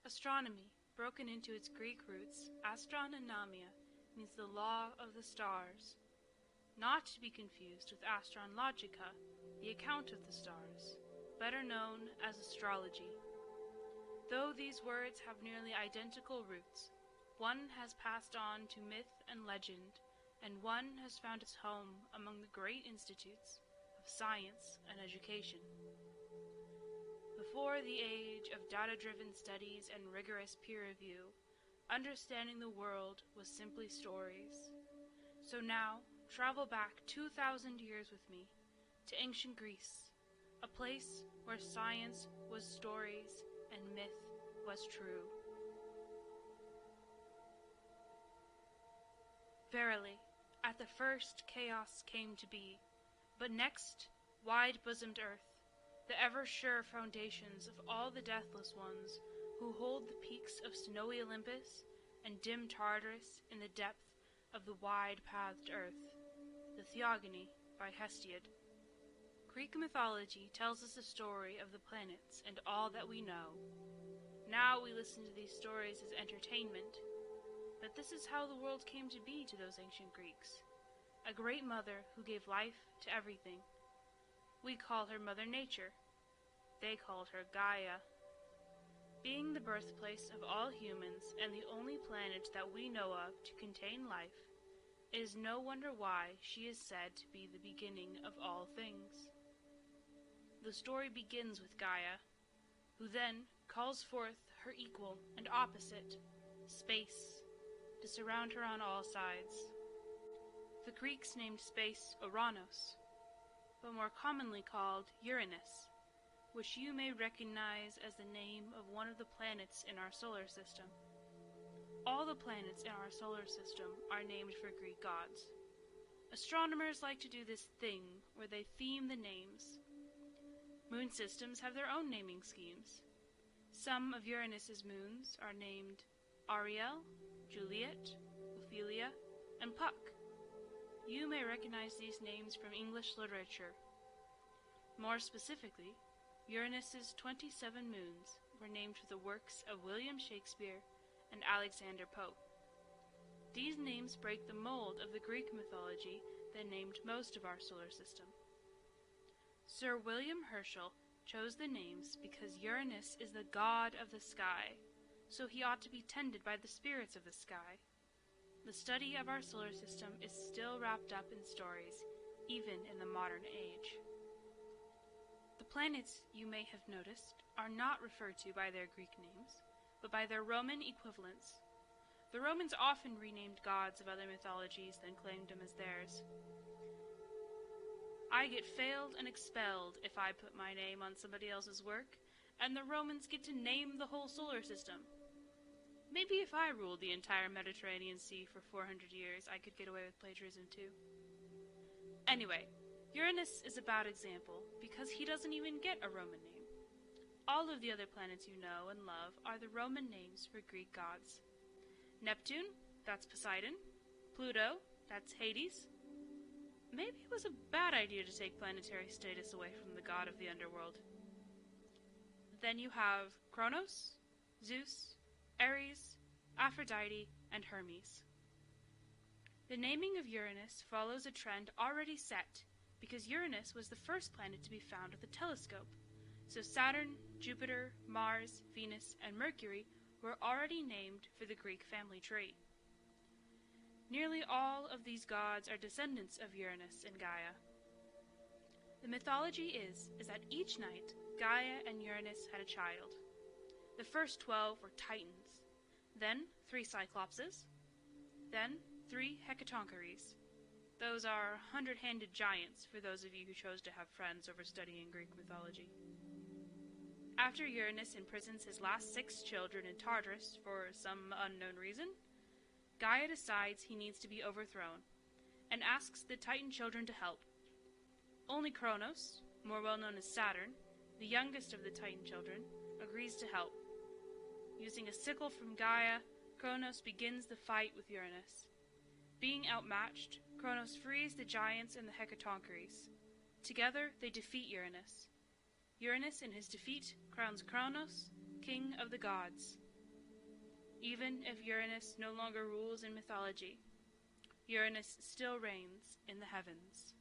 Astronomy, broken into its Greek roots, astronomia, means the law of the stars, not to be confused with astrologica, the account of the stars, better known as astrology. Though these words have nearly identical roots, one has passed on to myth and legend, and one has found its home among the great institutes of science and education. Before the age of data-driven studies and rigorous peer review, understanding the world was simply stories. So now, travel back 2,000 years with me to ancient Greece, a place where science was stories and myth was true. Verily, at the first chaos came to be, but next wide-bosomed earth, the ever-sure foundations of all the deathless ones who hold the peaks of snowy Olympus and dim Tartarus in the depth of the wide-pathed earth, the Theogony by Hesiod. Greek mythology tells us the story of the planets and all that we know. Now we listen to these stories as entertainment, but this is how the world came to be to those ancient Greeks, a great mother who gave life to everything. We call her Mother Nature. They called her Gaia. Being the birthplace of all humans and the only planet that we know of to contain life, it is no wonder why she is said to be the beginning of all things. The story begins with Gaia, who then calls forth her equal and opposite, space, to surround her on all sides. The Greeks named space Uranus, but more commonly called Uranus, which you may recognize as the name of one of the planets in our solar system. All the planets in our solar system are named for Greek gods. Astronomers like to do this thing where they theme the names. Moon systems have their own naming schemes. Some of Uranus's moons are named Ariel, Juliet, Ophelia, and Puck. You may recognize these names from English literature. More specifically, Uranus's 27 moons were named for the works of William Shakespeare and Alexander Pope. These names break the mold of the Greek mythology that named most of our solar system. Sir William Herschel chose the names because Uranus is the god of the sky, so he ought to be tended by the spirits of the sky. The study of our solar system is still wrapped up in stories, even in the modern age. The planets, you may have noticed, are not referred to by their Greek names, but by their Roman equivalents. The Romans often renamed gods of other mythologies than claimed them as theirs. I get failed and expelled if I put my name on somebody else's work, and the Romans get to name the whole solar system. Maybe if I ruled the entire Mediterranean Sea for 400 years, I could get away with plagiarism too. Anyway, Uranus is a bad example because he doesn't even get a Roman name. All of the other planets you know and love are the Roman names for Greek gods. Neptune, that's Poseidon. Pluto, that's Hades. Maybe it was a bad idea to take planetary status away from the god of the underworld. Then you have Kronos, Zeus, Ares, Aphrodite, and Hermes. The naming of Uranus follows a trend already set because Uranus was the first planet to be found with a telescope, so Saturn, Jupiter, Mars, Venus, and Mercury were already named for the Greek family tree. Nearly all of these gods are descendants of Uranus and Gaia. The mythology is that each night Gaia and Uranus had a child. The first 12 were Titans, then 3 Cyclopses, then 3 Hecatoncheires. Those are 100-handed giants for those of you who chose to have friends over studying Greek mythology. After Uranus imprisons his last 6 children in Tartarus for some unknown reason, Gaia decides he needs to be overthrown, and asks the Titan children to help. Only Kronos, more well known as Saturn, the youngest of the Titan children, agrees to help. Using a sickle from Gaia, Kronos begins the fight with Uranus. Being outmatched, Kronos frees the giants and the Hecatoncheires. Together, they defeat Uranus. Uranus, in his defeat, crowns Kronos king of the gods. Even if Uranus no longer rules in mythology, Uranus still reigns in the heavens.